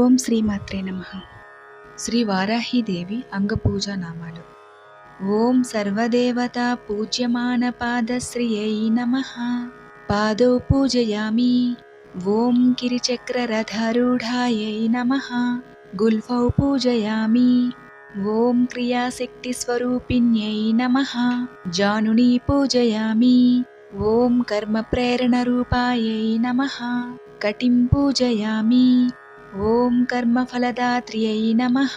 ఓం శ్రీమాత్రే నమః. శ్రీ వారాహీదేవి అంగపూజా నామాలు. ఓం సర్వదేవతా పూజ్యమాన పాదశ్రియై నమః. పాదౌ పూజయామి. ఓం గిరిచక్రరథారూఢాయై నమః. గుల్ఫౌ పూజయామి. ఓం క్రియాశక్తిస్వరూపిణ్యై నమః. జానునీ పూజయామి. ఓం కర్మప్రేరణరూపాయై నమః. కటిం పూజయామి. ఓం కర్మఫలదాత్ర్యై నమః.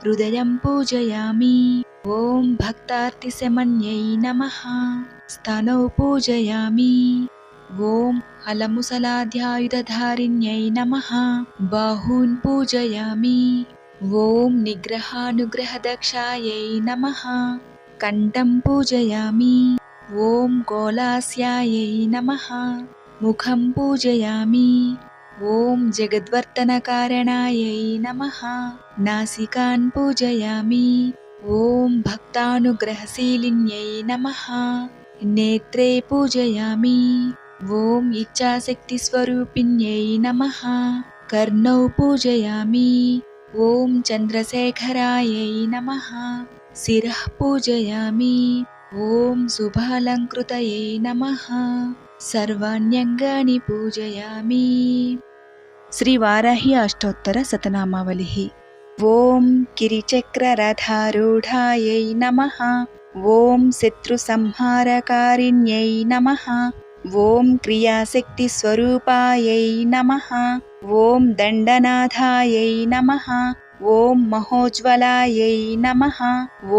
హృదయం పూజయామి. ఓం భక్తార్తిశమన్యై నమః. స్తనౌ పూజయామి. ఓం హలముసలాధ్యాయుధధారిణ్యై నమః. బాహూన్ పూజయామి. ఓం నిగ్రహానుగ్రహదక్షాయై నమః. కంఠం పూజయామి. ఓం కోలాస్యాయై నమః. ముఖం పూజయామి. ఓం జగద్వర్తనకారణాయై నమః. నాసికాన్ పూజయామి. ఓం భక్తానుగ్రహశీలిన్యై నమః. నేత్రే పూజయామి. ఓం ఇచ్ఛాశక్తిస్వరూపిణ్యై నమః. కర్ణౌ పూజయామి. ఓం చంద్రశేఖరాయై నమః. శిరః పూజయామి. ఓం శుభాలంకృతయై నమః. సర్వాణ్యంగాని పూజయామి. శ్రీ వారాహి అష్టోత్తర శతనామావళిః. ఓం గిరిచక్రరథారూఢాయై నమః. ఓం శత్రుసంహారకారిణ్యై నమః. ఓం క్రియాశక్తిస్వరూపాయై నమః. ఓం దండనాథాయై నమః. ఓం మహోజ్వలాయై నమః.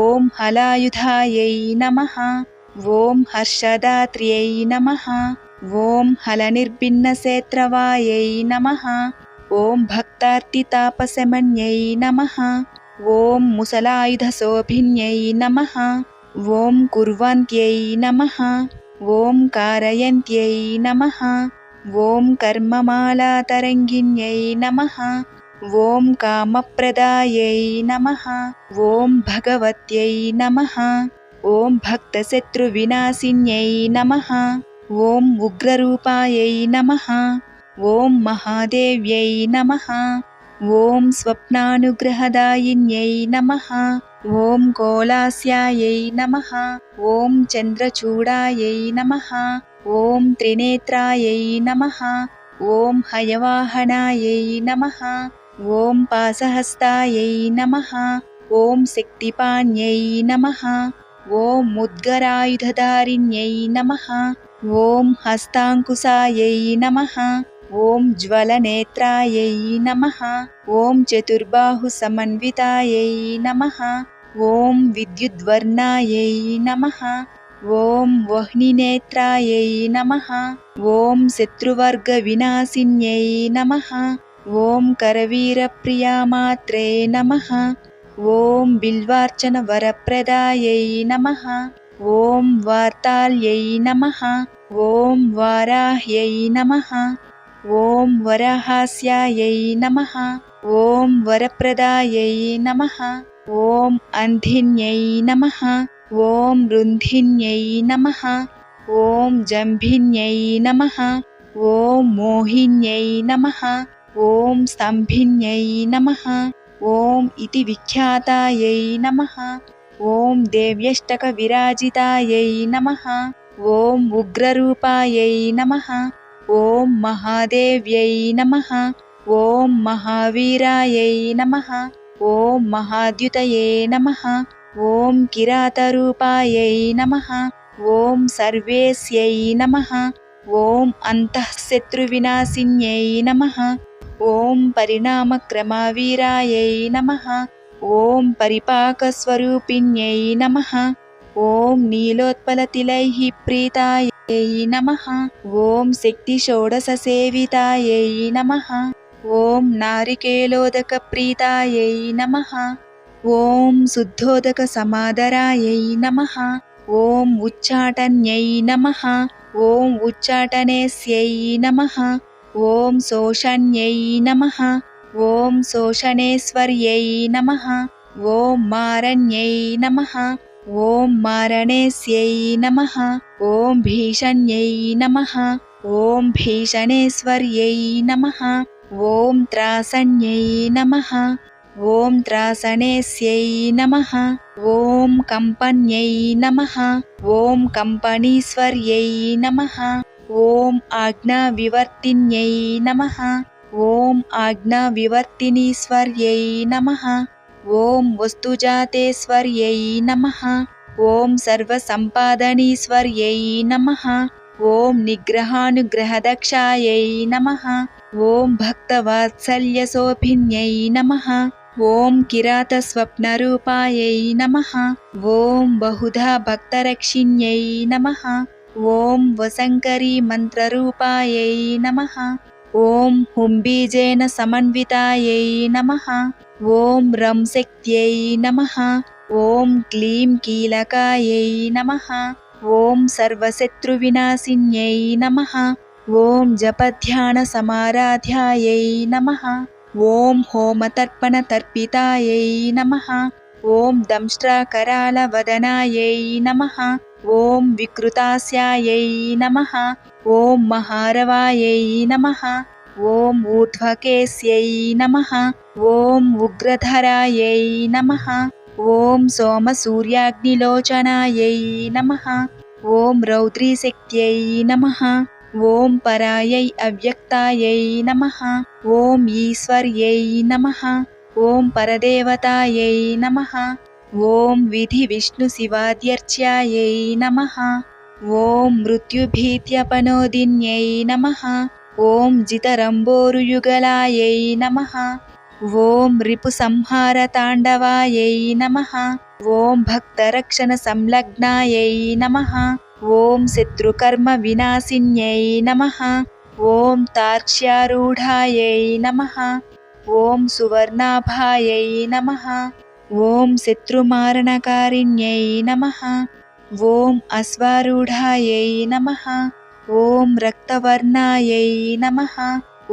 ఓం హలాయుధాయై నమః. ఓం హర్షదాత్ర్యై నమః. ఓం హలనిర్భిన్నసేత్రవాయై నమః. ఓం భక్తార్తితాపశమన్యై నమః. ఓం ముసలాయుధశోభిన్యై నమః. ఓం కుర్వంత్యై నమః. ఓం కారయంత్యై నమః. ఓం కర్మమాలాతరంగిణ్యై నమః. ఓం కామప్రదాయై నమః. ఓం భగవత్యై నమః. ఓం భక్తశత్రువినాశిన్యై నమః. ఓం ఉగ్రరూపాయై నమః. ఓం మహాదేవ్యై నమః. ఓం స్వప్నానుగ్రహదాయిన్యై నమః. ఓం కోలాస్యాయై నమః. ఓం చంద్రచూడాయై నమః. ఓం త్రినేత్రాయై నమః. ఓం హయవాహనాయై నమః. ఓం పాశహస్తాయై నమః. ఓం శక్తిపాణ్యై నమః. ఓం ముద్గరాయుధధారిణ్యై నమః. ఓం హస్తాంకుశాయై నమః. ఓం జ్వలనేత్రాయై నమః. ఓం చతుర్బాహుసమన్వితాయై నమః. ఓం విద్యుద్వర్ణాయై నమః. ఓం వహ్నినేత్రాయై నమః. ఓం శత్రువర్గవినాశిన్యై నమః. ఓం కరవీరప్రియామాత్రే నమః. ఓం బిల్వార్చనవరప్రదాయై నమః. ఓం వార్తాల్యై నమః. ఓం వారాహ్యై నమః. ఓం వరహాస్యాయై నమః. ఓం వరప్రదాయై నమః. ఓం అంధిన్యై నమః. ఓం రుంధిన్యై నమః. ఓం జంభిన్యై నమః. ఓం మోహిన్యై నమః. ఓం స్తంభిన్యై నమః. ఓం ఇతి విఖ్యాతాయై నమః. ఓం దేవ్యష్టక విరాజితాయై నమః. ఓం ఉగ్రరూపాయై నమః. ఓం మహాదేవ్యై నమః. ఓం మహావీరాయై నమః. ఓం మహాద్యుతయే నమః. ఓం కిరాతరూపాయై నమః. ఓం సర్వేస్యై నమః. ఓం అంతఃశత్రువినాశిన్యై నమః. ఓం పరిణామక్రమవీరాయై నమః. ఓం పరిపాకస్వరూపిణ్యై నమః. ఓం నీలోత్పలతిలైః ప్రీతాయై నమః. ఓం శక్తిషోడశసేవితాయై నమః. ఓం నారికేలోదకప్రీతాయై నమః. ఓం శుద్ధోదకసమాదరాయై నమః. ఓం ఉచ్చాటన్యై నమః. ఓం ఉచ్చాటనేస్యై నమః. ఓం శోషణ్యై నమః. ఓం శోషణేశ్వర్యై నమః. ఓం మారణ్యై నమః. ఓం మారణేస్యై నమః. ఓం భీషణ్యై నమః. ఓం భీషణేశ్వర్యై నమః. ఓం త్రాసన్యై నమః. ఓం త్రాసనేస్యై నమః. ఓం కంపన్యై నమః. ఓం కంపనీశ్వర్యై నమః. ఓం ఆజ్ఞావివర్తిన్యై నమః. ఓం ఆజ్ఞావివర్తినీశ్వర్యై నమః. ఓం వస్తుజాతేశ్వర్యై నమః. ఓం సర్వసంపాదనీశ్వర్యై నమః. ఓం నిగ్రహానుగ్రహదక్షాయై నమః. ఓం భక్తవాత్సల్యశోభిన్యై నమః. ఓం కిరాతస్వప్నరూపాయై నమః. ఓం బహుధా భక్తరక్షిణ్యై నమః. ఓం వశంకరీ మంత్రరూపాయై నమః. ఓం హుంబీజేన సమన్వితాయై నమః. ఓం రం శక్త్యై నమః. ఓం క్లీం కీలకాయై నమః. ఓం సర్వశత్రువినాశిన్యై నమః. ఓం జపధ్యాన సమారాధ్యాయై నమః. ఓం హోమతర్పణతర్పితాయై నమః. ఓం దంష్ట్రాకరాళవదనాయై నమః. ఓం వికృతాస్యాయై నమః. ఓం మహారవాయై నమః. ఓం ఊర్ధ్వకేశ్యై నమః. ఓం ఉగ్రధరాయై నమః. ఓం సోమసూర్యాగ్నిలోచనాయై నమః. ఓం రౌద్రీశక్త్యై నమః. ఓం పరాయై అవ్యక్తాయై నమః. ఓం ఈశ్వర్యై నమః. ఓం పరదేవతాయై నమః. ఓం విధి విష్ణు శివాద్యర్చ్యాయై నమః. ఓం మృత్యుభీత్యపనోదిన్యై నమః. ఓం జితరంబోరుయుగలాయై నమః. ఓం రిపుసంహారతాండవాయై నమః. ఓం భక్తరక్షణ సంలగ్నాయై నమః. ఓం శత్రుకర్మ వినాశిన్యై నమః. ఓం తార్క్ష్యారూఢాయై నమః. ఓం సువర్ణాభాయై నమః. ఓం శత్రుమారణకారిణ్యై నమః. ఓం అశ్వారూఢాయై నమః. ఓం రక్తవర్ణాయై నమః.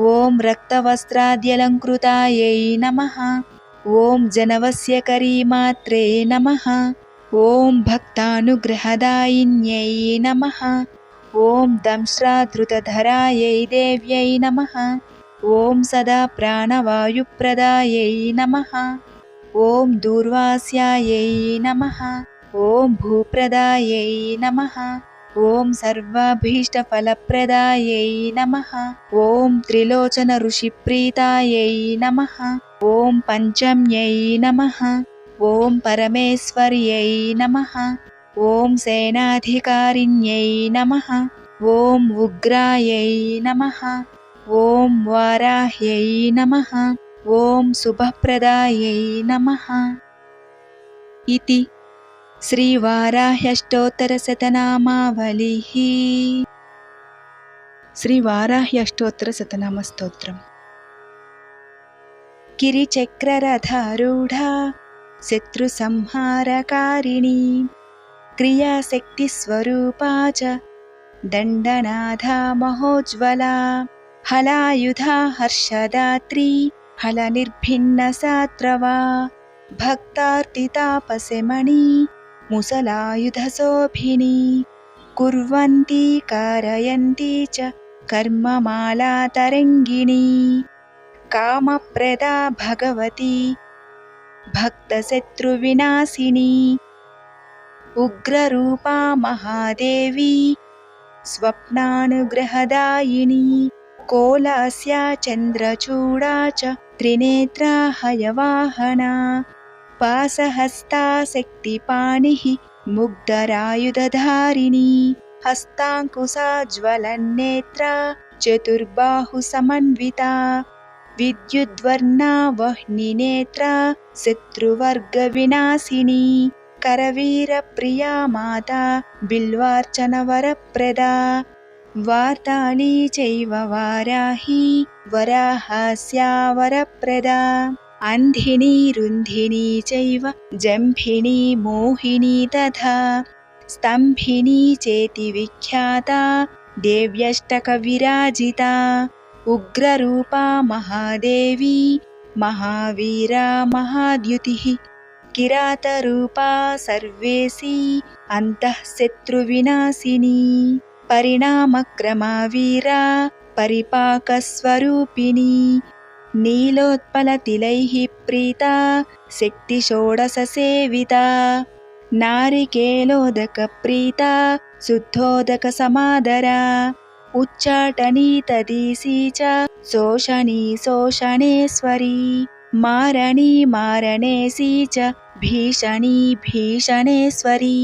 ఓం రక్తవస్త్రాద్యలంకృతాయై నమః. ఓం జనవస్యకరీమాత్రే నమః. ఓం భక్తానుగ్రహదాయిన్యై నమః. ఓం దంశ్రాధృతధరాయై దేవ్యై నమః. ఓం సదా ప్రాణవాయుప్రదాయై నమః. ఓం దూర్వాస్యాయై నమః. ఓం భూప్రదాయై నమః. ఓం సర్వాభీష్టఫలప్రదాయై నమః. ఓం త్రిలోచన ఋషిప్రీతాయై నమః. ఓం పంచమ్యై నమః. ఓం పరమేశ్వర్యై నమః. ఓం సేనాధికారిణ్యై నమః. ఓం ఉగ్రాయై నమః. ఓం వారాహ్యై నమః. ఓం శుభప్రదాయై నమః. ఇతి శ్రీవారాహ్యష్టోత్తరశతనామావళిః. శ్రీవారాహ్యష్టోత్తరశతనామస్తోత్రం. గిరిచక్రరథారూఢా శత్రుసంహారకారిణీ క్రియాశక్తిస్వరూపా చ దండనాథా మహోజ్వలా హలాయుధా హర్షదాత్రీ హలనిర్భిన్నసాత్రవా భక్తార్తితాపశమనీ ముసలాయుధశోభినీ కుర్వంతి కారయంతి చ కర్మమాలాతరంగిణీ కామప్రదా భగవతి భక్తశత్రువినాశినీ ఉగ్రరూపా మహాదేవీ స్వప్నానుగ్రహదాయినీ కోలాస్యా చంద్రచూడా చ త్రినేత్రా హయవాహనా పాశహస్తా శక్తిపాణిః ముగ్ధరాయుధధారిణీ హస్తాంకుశా జ్వలన్నేత్రా చతుర్బాహు సమన్వితా విద్యుద్వర్ణా వహ్నినేత్రా శత్రువర్గ వినాశినీ కరవీరప్రియా మాతా బిల్వార్చన వరప్రదా వార్తాళీ చైవ వారాహీ వరాహస్యా వరప్రదా అంధినీ రుంధినీ చైవ జంభినీ మోహినీ తథా స్తంభినీ చేతి విఖ్యాతా దేవ్యష్టక విరాజితా ఉగ్రరూపా మహాదేవీ మహావీరా మహాద్యుతిః కిరాతరూపా సర్వేశీ అంతఃశత్రువినాశినీ పరిణామక్రమా వీరా परिपाकस्वरूपिणी नीलोत्पलतिलैः प्रीता शक्तिषोडशसेविता नारिकेलोदकप्रीता शुद्धोदकसमादरा उच्चाटनी तदीसी च शोषणी शोषणेश्वरी मारणी मारणेसी च भीषणी भीषणेश्वरी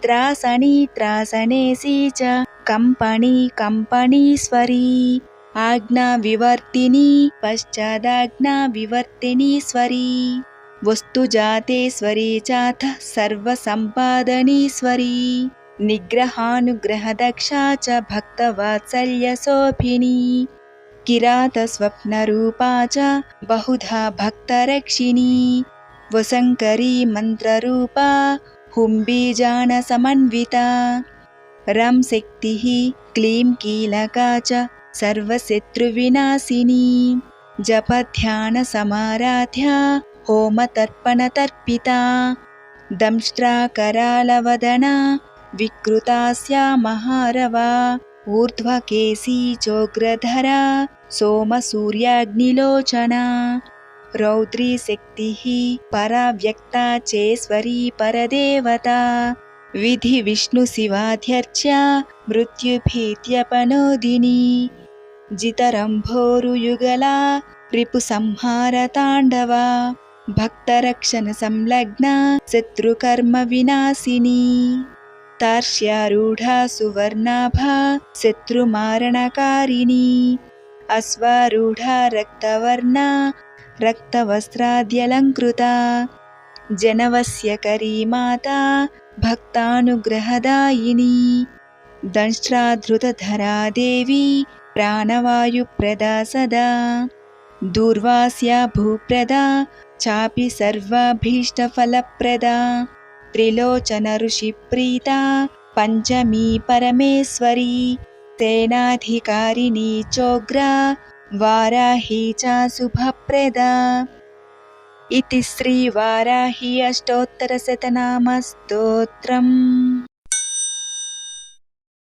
त्रासणी त्रासनेसी च कंपणी कंपणीश्वरी आज्ञाविवर्तिनी पश्चादाज्ञाविवर्तिनीश्वरी वस्तुजातेश्वरी चाथ सर्वसम्पादनीश्वरी निग्रहानुग्रहदक्षा च भक्तवात्सल्यशोभिनी किरातस्वप्नरूपा च बहुधा भक्तरक्षिणी वशङ्करी मन्त्ररूपा हुम्बीजानसमन्विता रं शक्तिः क्लीं कीलका च सर्वशत्रुविनाशिनी जपध्यानसमाराध्या होमतर्पणतर्पिता दंष्ट्राकरालवदना विकृतास्या महारवा ऊर्ध्वकेशी चोग्रधरा सोमसूर्याग्निलोचना रौद्री शक्तिः पराव्यक्ता चेश्वरी परदेवता विधिविष्णुशिवाध्यर्च्या मृत्युभीत्यपनोदिनी जितरम्भोरुयुगला रिपुसंहारताण्डवा भक्तरक्षणसंलग्ना शत्रुकर्मविनाशिनी तार्क्ष्यारूढा सुवर्णाभा शत्रुमारणकारिणी अश्वारूढा रक्तवर्णा रक्तवस्त्राद्यलङ्कृता जनवश्यकरी माता भक्तानुग्रहदायिनी दंष्ट्राधृतधरा देवी प्राणवायुप्रदा सदा दूर्वास्या भूप्रदा चापि सर्वाभीष्टफलप्रदा त्रिलोचनऋषिप्रीता पञ्चमी परमेश्वरी सेनाधिकारिणी चोग्रा वाराही च शुभप्रदा इति श्रीवाराही अष्टोत्तरशतनामस्तोत्रम्।